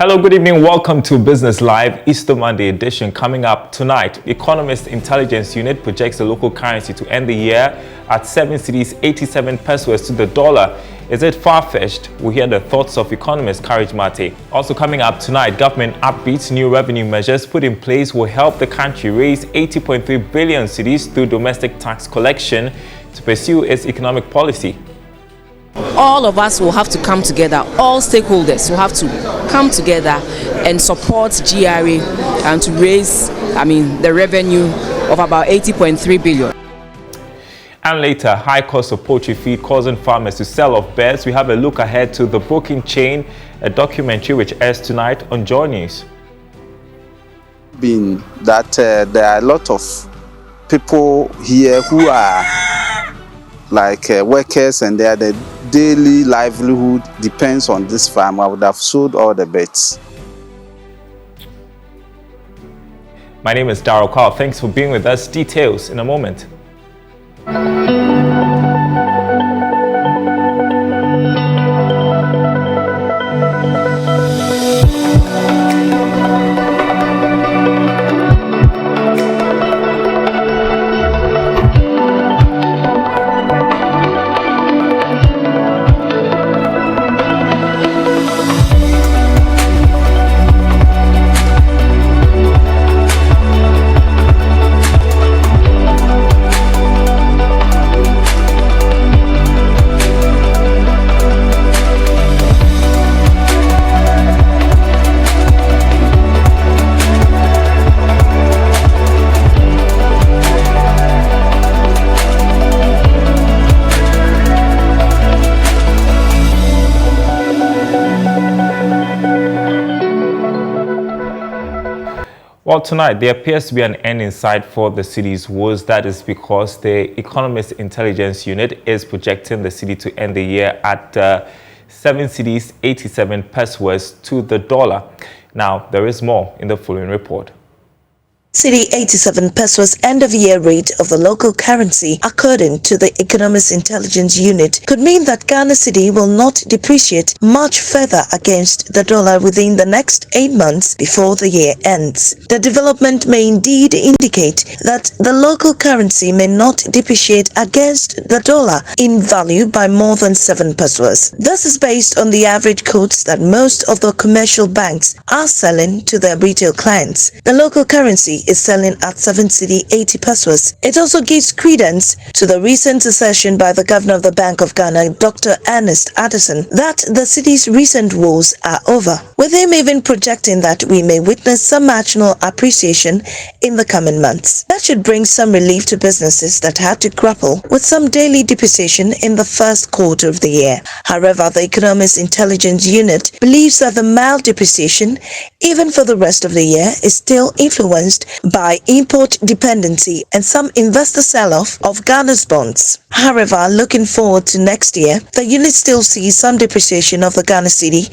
Hello, good evening. Welcome to Business Live, Easter Monday edition. Coming up tonight, Economist Intelligence Unit projects the local currency to end the year at 7 cedis 87 pesos to the dollar. Is it far-fetched? We'll hear the thoughts of economist Cedi Mate. Also coming up tonight, government upbeats new revenue measures put in place will help the country raise 80.3 billion cedis through domestic tax collection to pursue its economic policy. All of us will have to come together, all stakeholders will have to come together and support GRA and to raise, the revenue of about 80.3 billion. And later, high cost of poultry feed causing farmers to sell off birds. We have a look ahead to The Broken Chain, a documentary which airs tonight on Joy News. Being that there are a lot of people here who are like workers, and their daily livelihood depends on this farm. I would have sold all the birds. My name is Daryl Kwawu. Thanks for being with us. Details in a moment. Well, tonight, there appears to be an end in sight for the city's woes. That is because the Economist Intelligence Unit is projecting the city to end the year at 7 cedis 87 pesos to the dollar. Now, there is more in the following report. Cedi 87 pesos end-of-year rate of the local currency, according to the Economist Intelligence Unit, could mean that Ghana cedi will not depreciate much further against the dollar within the next 8 months before the year ends. The development may indeed indicate that the local currency may not depreciate against the dollar in value by more than 7 pesos. This is based on the average quotes that most of the commercial banks are selling to their retail clients. The local currency is selling at 7 cedi 80 pesos. It also gives credence to the recent assertion by the governor of the Bank of Ghana, Dr. Ernest Addison, that the city's recent woes are over, with him even projecting that we may witness some marginal appreciation in the coming months. That should bring some relief to businesses that had to grapple with some daily depreciation in the first quarter of the year. However, the Economist Intelligence Unit believes that the mild depreciation, even for the rest of the year, is still influenced by import dependency and some investor sell-off of Ghana's bonds. However, looking forward to next year, the unit still sees some depreciation of the Ghana cedi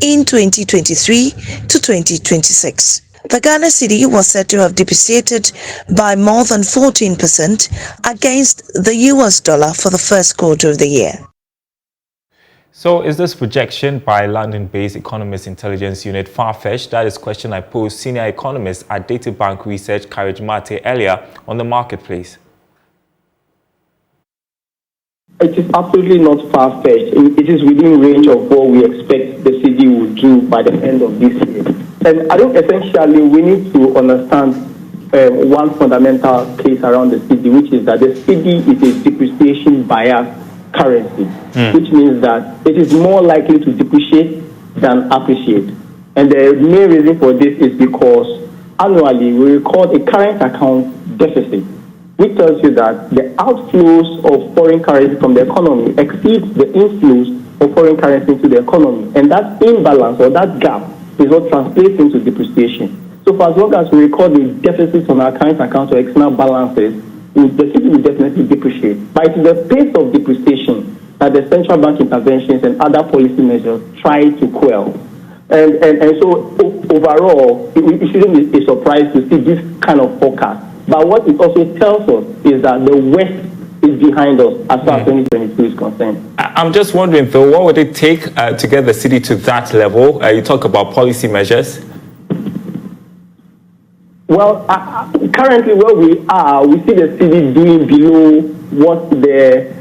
in 2023 to 2026. The Ghana cedi was said to have depreciated by more than 14% against the US dollar for the first quarter of the year. So is this projection by London-based Economist Intelligence Unit far-fetched? That is a question I posed senior economist at Data Bank Research, Cedi Mate, earlier on the marketplace. It is absolutely not far-fetched. It is within range of what we expect the cedi will do by the end of this year. And I think essentially we need to understand one fundamental case around the cedi, which is that the cedi is a depreciation bias currency, which means that it is more likely to depreciate than appreciate. And the main reason for this is because annually we record a current account deficit, which tells you that the outflows of foreign currency from the economy exceeds the inflows of foreign currency into the economy. And that imbalance or that gap is what translates into depreciation. So for as long as we record the deficits on our current account or external balances, the cedi will definitely depreciate. But it is the pace of depreciation that the central bank interventions and other policy measures try to quell. And so overall, it shouldn't be a surprise to see this kind of forecast. But what it also tells us is that the worst is behind us as far as 2022 2022 is concerned. I'm just wondering, though, what would it take to get the city to that level? You talk about policy measures. Well, currently where we are, we see the city doing below what the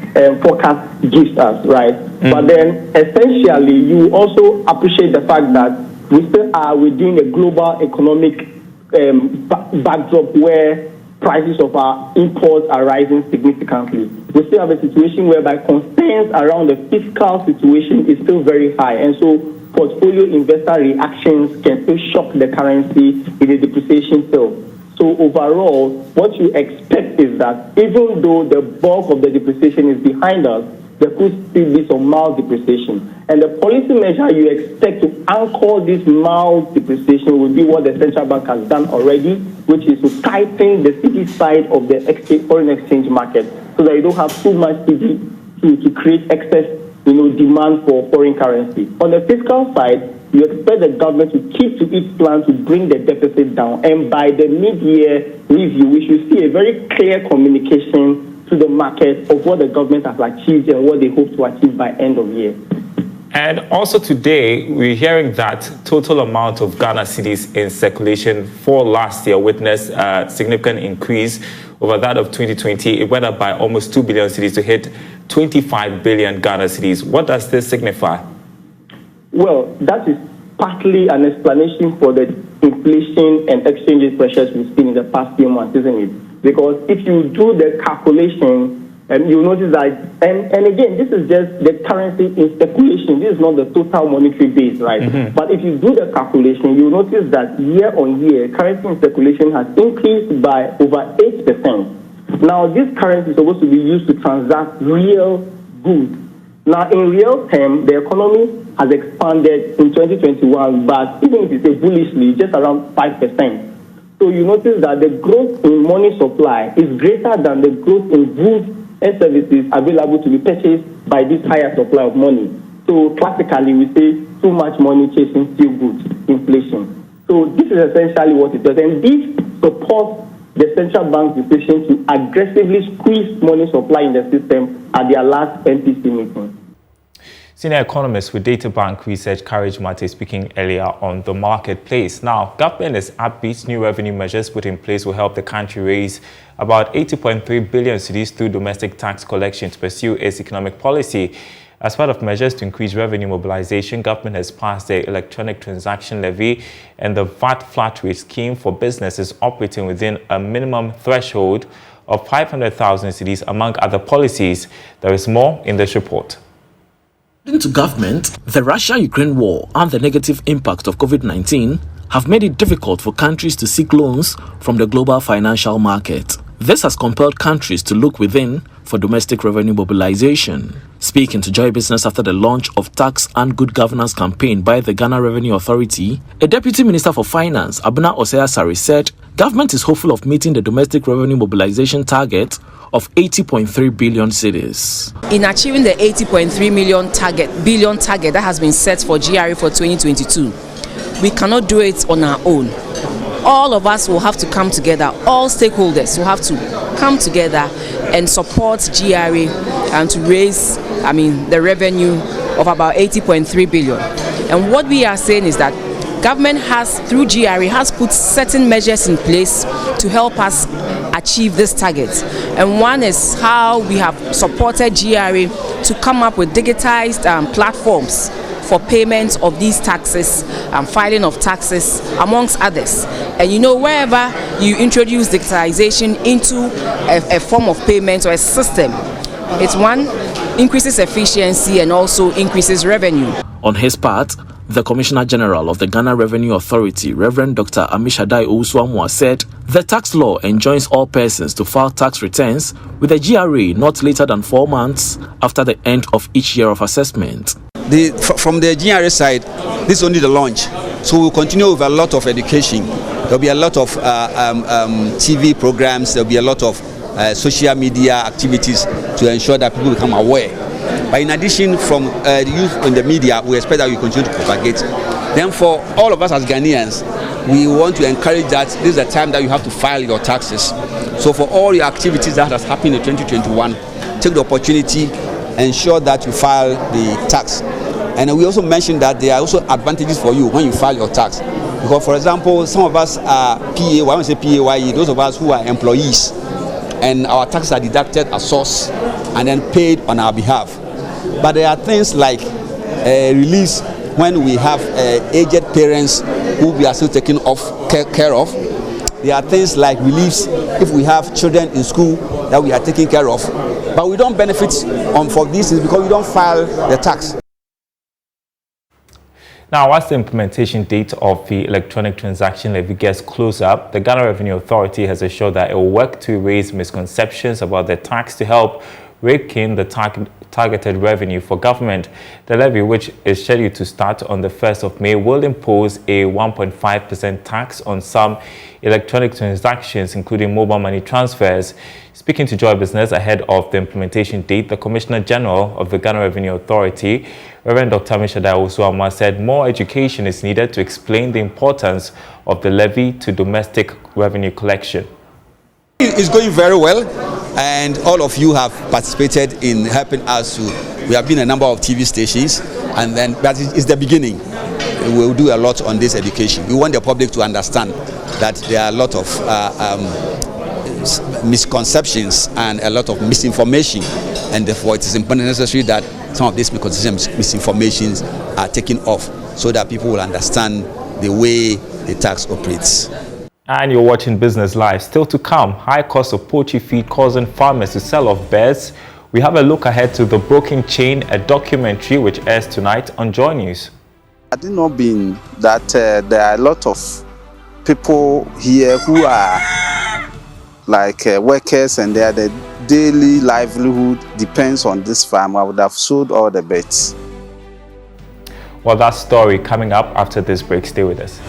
forecast gives us, right? But then essentially, you also appreciate the fact that we still are within a global economic backdrop where prices of our imports are rising significantly. We still have a situation whereby concerns around the fiscal situation is still very high, and so portfolio investor reactions can still shock the currency in the depreciation still. So overall, what you expect is that even though the bulk of the depreciation is behind us, there could still be some mild depreciation. And the policy measure you expect to anchor this mild depreciation will be what the central bank has done already, which is to tighten the city side of the foreign exchange market so that you don't have too much city to create excess demand for foreign currency. On the fiscal side, you expect the government to keep to its plan to bring the deficit down. And by the mid-year review, we should see a very clear communication to the market of what the government has achieved and what they hope to achieve by end of year. And also today, we're hearing that total amount of Ghana cedis in circulation for last year witnessed a significant increase over that of 2020. It went up by almost 2 billion cedis to hit 25 billion Ghana cedis. What does this signify? Well, that is partly an explanation for the inflation and exchange rate pressures we've seen in the past few months, isn't it? Because if you do the calculation, you'll notice that, and again, this is just the currency in circulation. This is not the total monetary base, right? But if you do the calculation, you'll notice that year on year, currency in circulation has increased by over 8%. Now, this currency is supposed to be used to transact real goods. Now, in real terms, the economy has expanded in 2021, but even if you say bullishly, just around 5%. So you notice that the growth in money supply is greater than the growth in goods and services available to be purchased by this higher supply of money. So classically, we say too much money chasing still goods, inflation. So this is essentially what it does. And this supports the central bank's decision to aggressively squeeze money supply in the system at their last MPC meeting. Senior economist with Data Bank Research, Courage Mate, speaking earlier on the marketplace. Now, government is upbeat. New revenue measures put in place will help the country raise about 80.3 billion cedis through domestic tax collection to pursue its economic policy. As part of measures to increase revenue mobilization, government has passed the electronic transaction levy and the VAT flat rate scheme for businesses operating within a minimum threshold of 500,000 cedis, among other policies. There is more in this report. According to government, the Russia-Ukraine war and the negative impact of COVID-19 have made it difficult for countries to seek loans from the global financial market. This has compelled countries to look within for domestic revenue mobilization. Speaking to Joy Business after the launch of Tax and Good Governance campaign by the Ghana Revenue Authority, a Deputy Minister for Finance, Abuna Osei-Asare, said government is hopeful of meeting the domestic revenue mobilization target of 80.3 billion cedis. In achieving the 80.3 billion target that has been set for GRA for 2022, we cannot do it on our own. All of us will have to come together. All stakeholders will have to come together and support GRA and to raise, the revenue of about 80.3 billion. And what we are saying is that government has, through GRA, has put certain measures in place to help us achieve this target. And one is how we have supported GRA to come up with digitized platforms for payment of these taxes and filing of taxes, amongst others. And wherever you introduce digitalization into a form of payment or a system, it's one, increases efficiency and also increases revenue. On his part, the Commissioner General of the Ghana Revenue Authority, Reverend Dr. Amishadai Owusu-Amoah, said the tax law enjoins all persons to file tax returns with a GRA not later than 4 months after the end of each year of assessment. From the GRA side, this is only the launch. So we'll continue with a lot of education. There'll be a lot of TV programs. There'll be a lot of social media activities to ensure that people become aware. But in addition, from the youth in the media, we expect that we continue to propagate. Then for all of us as Ghanaians, we want to encourage that this is the time that you have to file your taxes. So for all your activities that has happened in 2021, take the opportunity ensure that you file the tax. And we also mentioned that there are also advantages for you when you file your tax. Because, for example, some of us are PAYE, when we say PAYE, those of us who are employees, and our taxes are deducted at source and then paid on our behalf. But there are things like release when we have aged parents who we are still taking care of. There are things like reliefs if we have children in school that we are taking care of. But we don't benefit for these things because we don't file the tax. Now, as the implementation date of the electronic transaction levy gets closer, the Ghana Revenue Authority has assured that it will work to erase misconceptions about the tax to help rake in the targeted revenue for government. The levy, which is scheduled to start on the 1st of May, will impose a 1.5% tax on some electronic transactions, including mobile money transfers. Speaking to Joy Business ahead of the implementation date, the Commissioner General of the Ghana Revenue Authority, Reverend Dr. Daryl Kwawu, said more education is needed to explain the importance of the levy to domestic revenue collection. It's going very well, and all of you have participated in helping us to. We have been a number of TV stations, and then that is the beginning. We will do a lot on this education. We want the public to understand that there are a lot of misconceptions and a lot of misinformation, and therefore it is important necessary that some of these misinformations are taken off so that people will understand the way the tax operates. And you're watching Business Live. Still to come, high cost of poultry feed causing farmers to sell off birds. We have a look ahead to The Broken Chain, a documentary which airs tonight on Joy News. I did not mean that there are a lot of people here who are like workers, and their daily livelihood depends on this farm. I would have sold all the birds. Well, that story coming up after this break. Stay with us.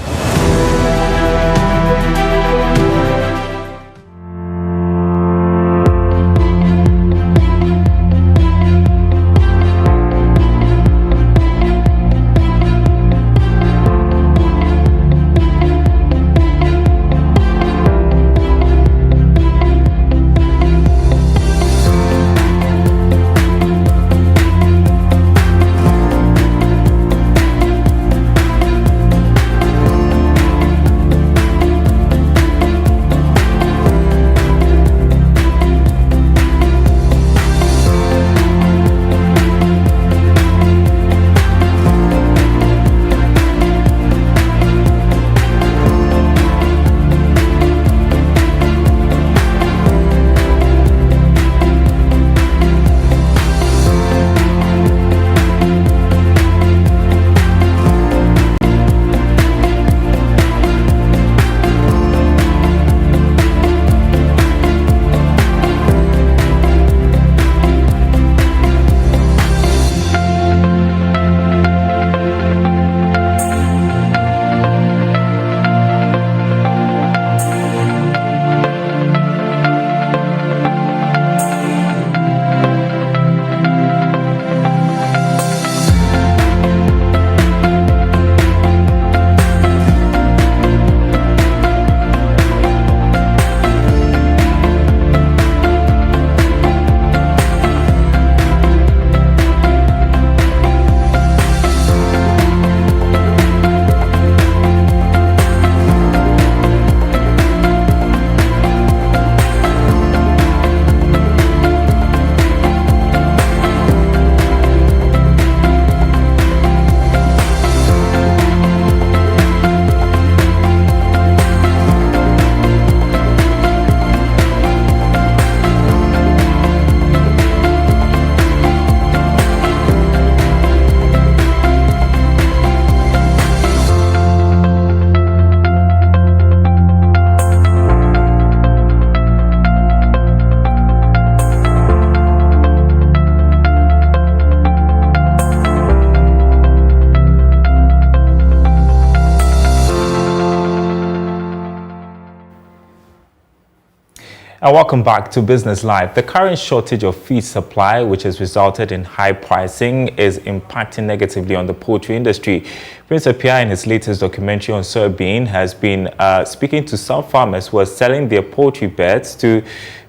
And welcome back to Business Live. The current shortage of feed supply, which has resulted in high pricing, is impacting negatively on the poultry industry. Prince Appiah, in his latest documentary on soybean, has been speaking to some farmers who are selling their poultry birds to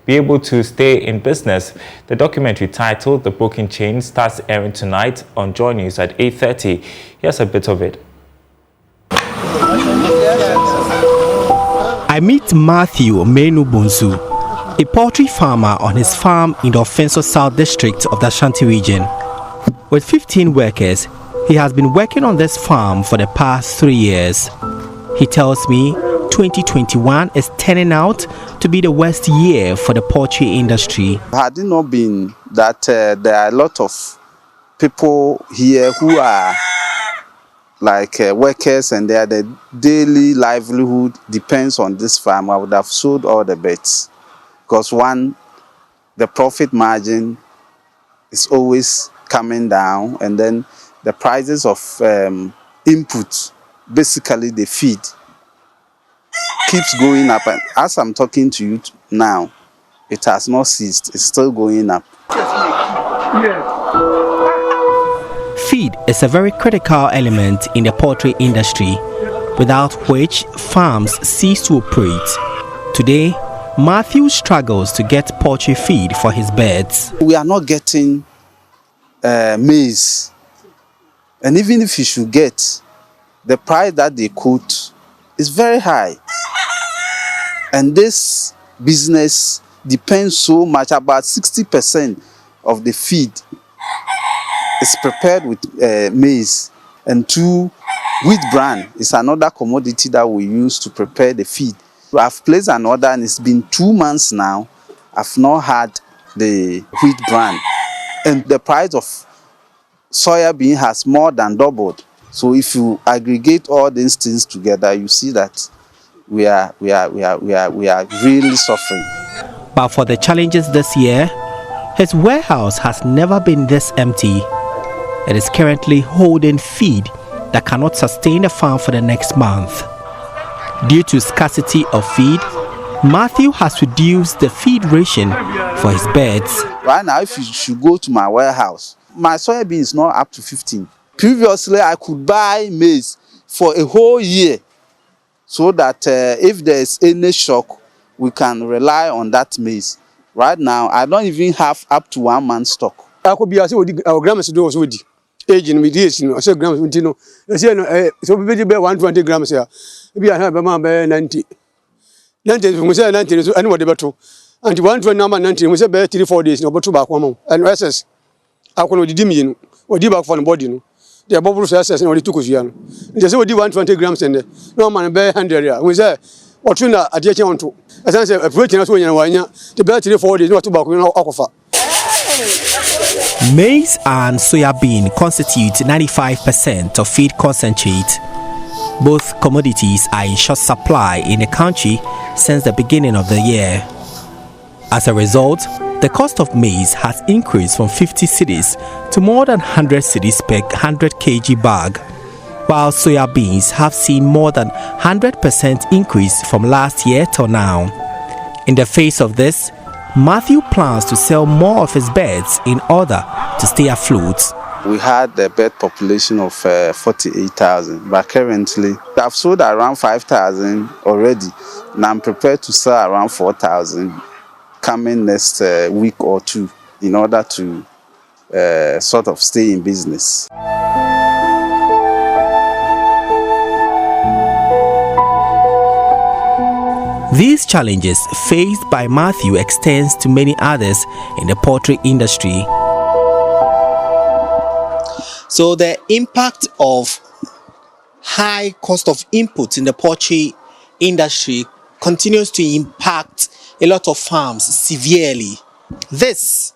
be able to stay in business. The documentary titled The Booking Chain starts airing tonight on Joy News at 8:30. Here's a bit of it. I meet Matthew Menubunsu, a poultry farmer on his farm in the Offenso South District of the Ashanti region. With 15 workers, he has been working on this farm for the past 3 years. He tells me 2021 is turning out to be the worst year for the poultry industry. Had it not been that there are a lot of people here who are like workers and their daily livelihood depends on this farm, I would have sold all the birds. Because one, the profit margin is always coming down, and then the prices of inputs, basically the feed, keeps going up. And as I'm talking to you now, it has not ceased. It's still going up. Feed is a very critical element in the poultry industry, without which farms cease to operate. Today, Matthew struggles to get poultry feed for his birds. We are not getting maize. And even if you should get, the price that they quote is very high. And this business depends so much, about 60% of the feed is prepared with maize, and wheat bran is another commodity that we use to prepare the feed. I've placed an order and it's been 2 months now. I've not had the wheat bran, and the price of soya bean has more than doubled. So if you aggregate all these things together, you see that we are really suffering. But for the challenges this year, his warehouse has never been this empty. It is currently holding feed that cannot sustain the farm for the next month. Due to scarcity of feed, Matthew has reduced the feed ration for his birds. Right now, if you should go to my warehouse, my soya bean is not up to 15. Previously, I could buy maize for a whole year, so that if there is any shock, we can rely on that maize. Right now, I don't even have up to 1 month stock. I could be as our grams do was with aging with this, you know, so grams with no, so we be 120 grams here. Maybe I have a man by 90. 90, we say 90, and what about and 120 number 90, we say 3-4 days, no, but 2 back 1 and SS. I could redeem you, or deep back for the body, no. The bubble SS and only 2 young. Just what 120 grams in there. No man, bear 100. We say, or tuna at the on to. As I said, a breaking us when you are the bear 3-4 days, not tobacco, no alcohol. Maize and soya bean constitute 95% of feed concentrate. Both commodities are in short supply in the country since the beginning of the year. As a result, the cost of maize has increased from 50 cedis to more than 100 cedis per 100 kg bag, while soya beans have seen more than 100% increase from last year till now. In the face of this, Matthew plans to sell more of his birds in order to stay afloat. We had a bird population of 48,000, but currently I've sold around 5,000 already, and I'm prepared to sell around 4,000 coming next week or 2 in order to sort of stay in business. These challenges faced by Matthew extends to many others in the poultry industry. So the impact of high cost of inputs in the poultry industry continues to impact a lot of farms severely. This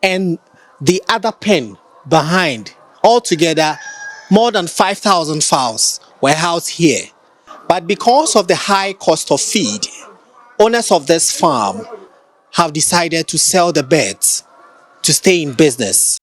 and the other pen behind, altogether more than 5,000 fowls were housed here. But because of the high cost of feed, owners of this farm have decided to sell the birds to stay in business.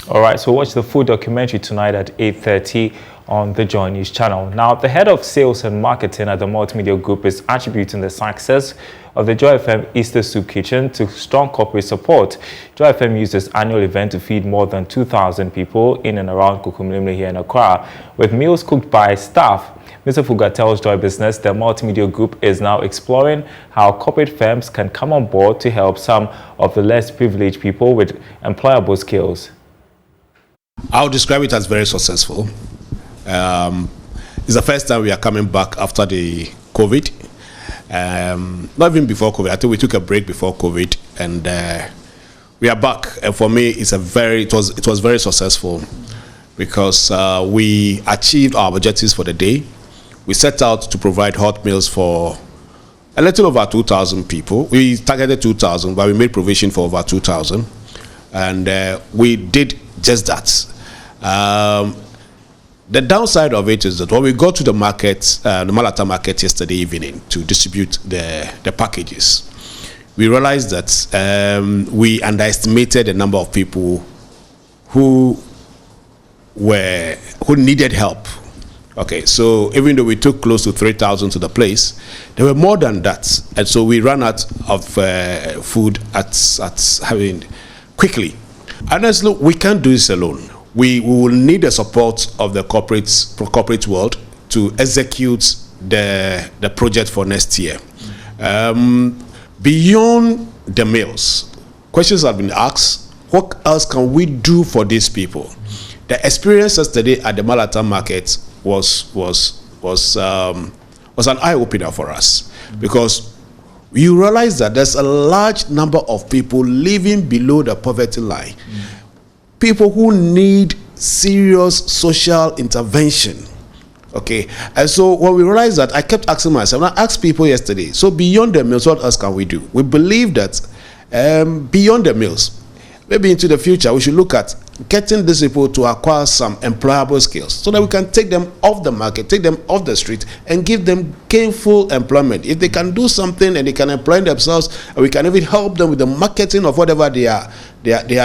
All right, so watch the full documentary tonight at 8:30 on the Joy News channel. Now, the head of sales and marketing at the Multimedia Group is attributing the success of the JoyFM Easter Soup Kitchen to strong corporate support. JoyFM used this annual event to feed more than 2,000 people in and around Kukumlimle here in Accra, with meals cooked by staff. Mr. Fuga tells Joy Business the multimedia group is now exploring how corporate firms can come on board to help some of the less privileged people with employable skills. I'll describe it as very successful. It's the first time we are coming back after the COVID. Not even before COVID. I think we took a break before COVID, and we are back. And for me, it was very successful because we achieved our objectives for the day. We set out to provide hot meals for a little over 2,000 people. We targeted 2,000, but we made provision for over 2,000, and we did just that. The downside of it is that when we got to the market, the Malata market yesterday evening to distribute the packages, we realized that we underestimated the number of people who needed help. Okay, so even though we took close to 3,000 to the place, there were more than that, and so we ran out of food quickly. Honestly, we can't do this alone. We will need the support of the corporate world to execute the project for next year. Beyond the meals, questions have been asked. What else can we do for these people? The experience yesterday at the Malata market was an eye-opener for us, because you realize that there's a large number of people living below the poverty line. People who need serious social intervention. Okay, and so when we realized that, I kept asking myself, and I asked people yesterday, so beyond the meals, what else can we do? We believe that beyond the meals, maybe into the future, we should look at getting these people to acquire some employable skills so that we can take them off the market, take them off the street, and give them gainful employment. If they can do something and they can employ themselves, and we can even help them with the marketing of whatever they are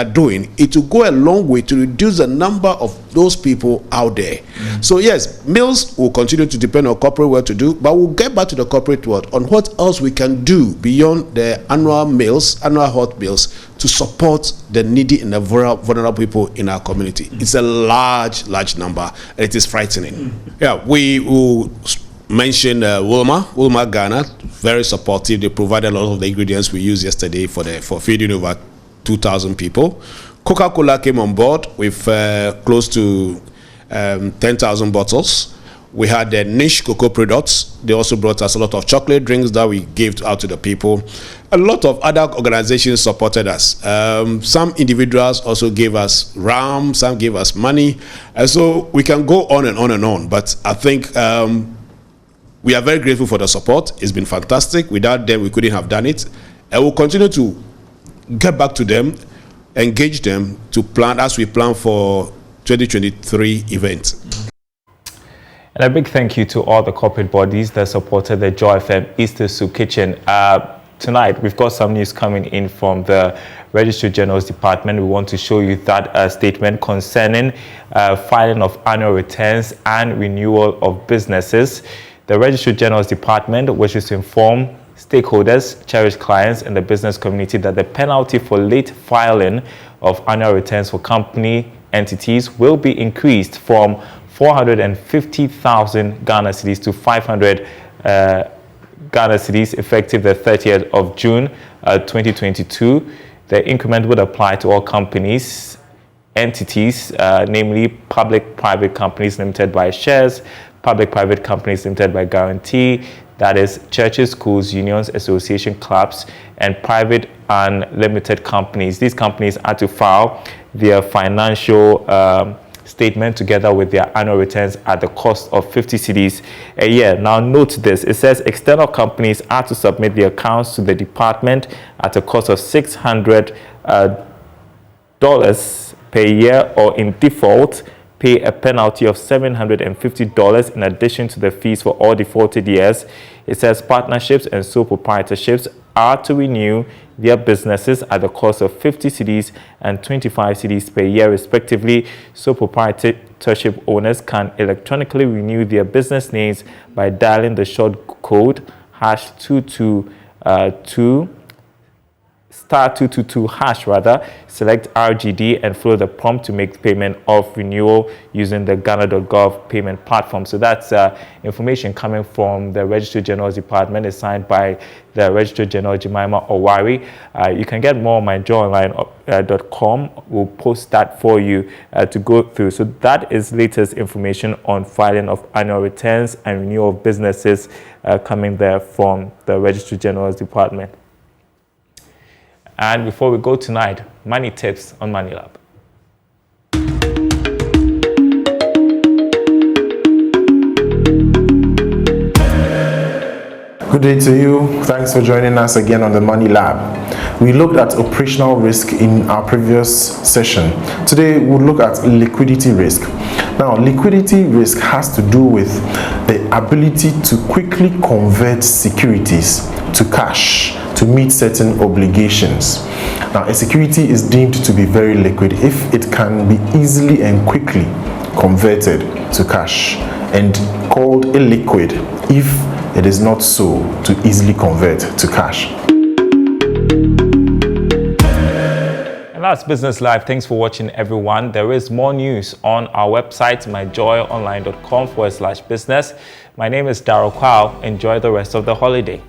doing, it will go a long way to reduce the number of those people out there. So yes, meals will continue to depend on corporate world to do, but we'll get back to the corporate world on what else we can do beyond the annual hot meals to support the needy and the vulnerable people in our community. It's a large number, and it is frightening. Yeah, we will mention Wilma Ghana, very supportive. They provided a lot of the ingredients we used yesterday for feeding over 2,000 people. Coca-Cola came on board with close to 10,000 bottles. We had the niche cocoa products. They also brought us a lot of chocolate drinks that we gave out to the people. A lot of other organizations supported us. Some individuals also gave us ram, some gave us money. And so we can go on and on and on. But I think we are very grateful for the support. It's been fantastic. Without them, we couldn't have done it. And we'll continue to get back to them, engage them to plan as we plan for 2023 event. And a big thank you to all the corporate bodies that supported the JoyFM Easter Soup Kitchen. Tonight, we've got some news coming in from the Registrar General's Department. We want to show you that statement concerning filing of annual returns and renewal of businesses. The Registrar General's Department wishes to inform stakeholders, cherished clients, and the business community that the penalty for late filing of annual returns for company entities will be increased from 450,000 Ghana cedis to 500 Ghana cedis effective the 30th of June 2022. The increment would apply to all companies, entities, namely public-private companies limited by shares, public-private companies limited by guarantee, that is churches, schools, unions, association, clubs, and private and limited companies. These companies are to file their financial statement together with their annual returns at the cost of 50 cedis a year. Now note this, it says external companies are to submit their accounts to the department at a cost of $600 per year, or in default pay a penalty of $750 in addition to the fees for all defaulted years. It says partnerships and sole proprietorships are to renew their businesses at the cost of 50 cedis and 25 cedis per year respectively. Sole proprietorship owners can electronically renew their business names by dialing the short code #222 *222# select RGD and follow the prompt to make payment of renewal using the Ghana.gov payment platform. So that's information coming from the Registrar General's Department. It's signed by the Registrar General Jemima Owari. You can get more on myjoyonline.com. We'll post that for you to go through. So that is latest information on filing of annual returns and renewal of businesses coming there from the Registrar General's Department. And before we go tonight, money tips on Money Lab. Good day to you. Thanks for joining us again on the Money Lab. We looked at operational risk in our previous session. Today we'll look at liquidity risk. Now, liquidity risk has to do with the ability to quickly convert securities to cash to meet certain obligations. Now, a security is deemed to be very liquid if it can be easily and quickly converted to cash, and called illiquid if it is not so to easily convert to cash. And that's Business Live. Thanks for watching, everyone. There is more news on our website, myjoyonline.com/business. My name is Daryl Kwawu. Enjoy the rest of the holiday.